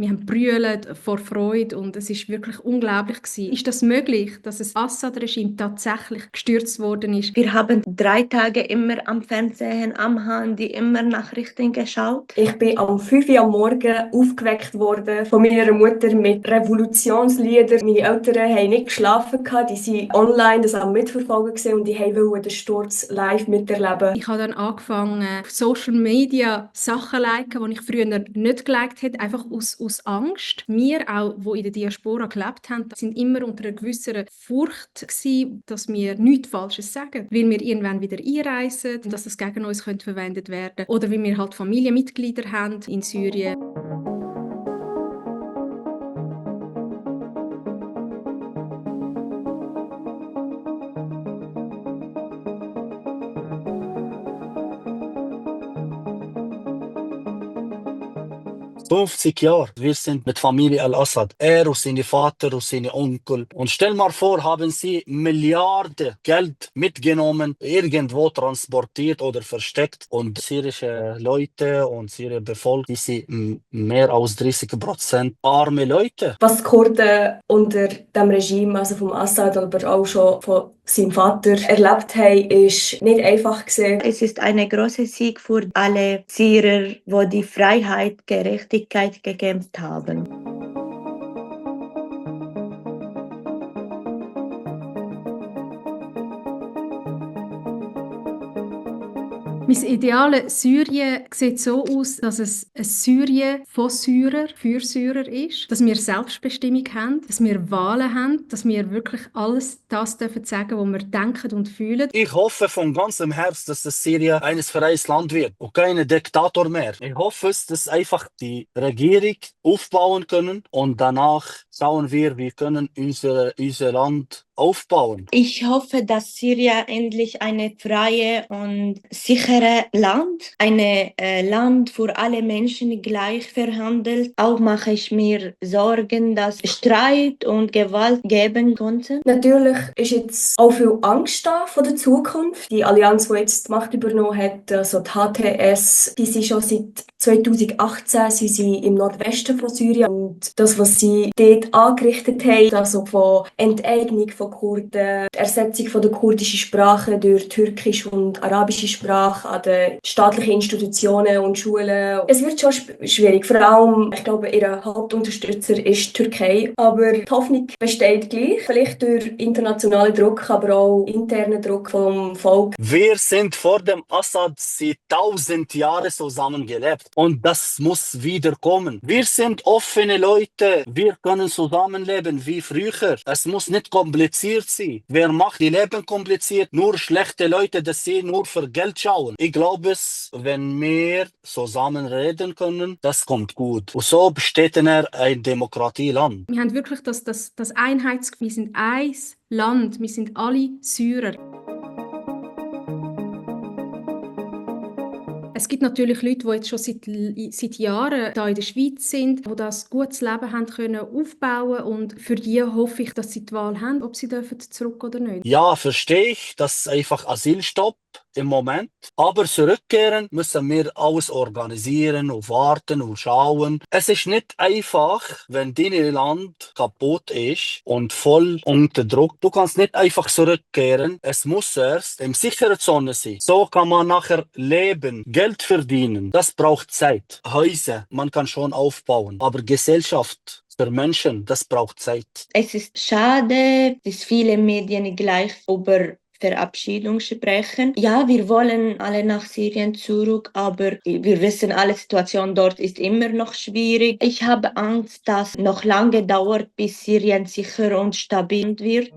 Wir haben brüllt vor Freude und es ist wirklich unglaublich gewesen. Ist das möglich, dass das Assad-Regime tatsächlich gestürzt worden ist? Wir haben 3 Tage immer am Fernsehen, am Handy, immer Nachrichten geschaut. Ich bin am 5 Uhr am Morgen aufgeweckt worden von meiner Mutter mit Revolutionsliedern. Meine Eltern haben nicht geschlafen, die waren online das am Mitverfolgen gewesen und die wollten den Sturz live miterleben. Ich habe dann angefangen, auf Social Media Sachen zu liken, die ich früher nicht geliked hätte, einfach aus Angst. Wir auch, die in der Diaspora gelebt haben, sind immer unter einer gewissen Furcht gewesen, dass wir nichts Falsches sagen, weil wir irgendwann wieder einreisen, dass das gegen uns verwendet werden könnte. Oder weil wir halt Familienmitglieder haben in Syrien. »50 Jahre, wir sind mit Familie Al-Assad. Er und seine Vater und seine Onkel. Und stell mal vor, haben sie Milliarden Geld mitgenommen, irgendwo transportiert oder versteckt. Und syrische Leute und syrische Bevölkerung, die sind mehr als 30% arme Leute. Was die Kurden unter dem Regime, also vom Assad, aber auch schon von seinem Vater erlebt haben, ist nicht einfach gewesen. Es ist ein großer Sieg für alle Syrer, die die Freiheit, Gerechtigkeit gekämpft haben. Mein ideales Syrien sieht so aus, dass es ein Syrien von Syrern für Syrer ist, dass wir Selbstbestimmung haben, dass wir Wahlen haben, dass wir wirklich alles das dürfen sagen, was wir denken und fühlen. Ich hoffe von ganzem Herzen, dass das Syrien ein freies Land wird und kein Diktator mehr. Ich hoffe, dass einfach die Regierung aufbauen können und danach schauen wir können unser Land aufbauen. Ich hoffe, dass Syrien endlich eine freie und sichere Land, ein Land für alle Menschen gleich verhandelt. Auch mache ich mir Sorgen, dass Streit und Gewalt geben konnte. Natürlich ist jetzt auch viel Angst da vor der Zukunft. Die Allianz, die jetzt die Macht übernommen hat, also die HTS, die sind schon seit 2018 sind sie im Nordwesten von Syrien. Und das, was sie dort angerichtet haben, also von Enteignung von Kurden, die Ersetzung von der kurdischen Sprache durch türkische und arabische Sprache an den staatlichen Institutionen und Schulen. Es wird schon schwierig. Vor allem, ich glaube, ihr Hauptunterstützer ist die Türkei. Aber die Hoffnung besteht gleich. Vielleicht durch internationalen Druck, aber auch internen Druck vom Volk. Wir sind vor dem Assad seit 1000 Jahren zusammengelebt. Und das muss wieder kommen. Wir sind offene Leute. Wir können zusammenleben wie früher. Es muss nicht kompliziert sein. Wer macht die Leben kompliziert? Nur schlechte Leute, dass sie nur für Geld schauen. Ich glaube, wenn wir zusammen reden können, das kommt gut. Und so besteht ein Demokratieland. Wir haben wirklich das Einheitsgefühl. Wir sind ein Land. Wir sind alle Syrer. Es gibt natürlich Leute, die jetzt schon seit Jahren hier in der Schweiz sind, die das gutes Leben haben können aufbauen, und für die hoffe ich, dass sie die Wahl haben, ob sie zurück oder nicht. Ja, verstehe ich, das ist einfach Asylstopp im Moment. Aber zurückkehren müssen wir alles organisieren und warten und schauen. Es ist nicht einfach, wenn dein Land kaputt ist und voll unter Druck. Du kannst nicht einfach zurückkehren. Es muss erst in sicherer Zone sein. So kann man nachher leben, Geld verdienen. Das braucht Zeit. Häuser, man kann schon aufbauen. Aber Gesellschaft für Menschen, das braucht Zeit. Es ist schade, dass viele Medien gleich über Verabschiedung sprechen. Ja, wir wollen alle nach Syrien zurück, aber wir wissen, alle Situation dort ist immer noch schwierig. Ich habe Angst, dass noch lange dauert, bis Syrien sicher und stabil wird.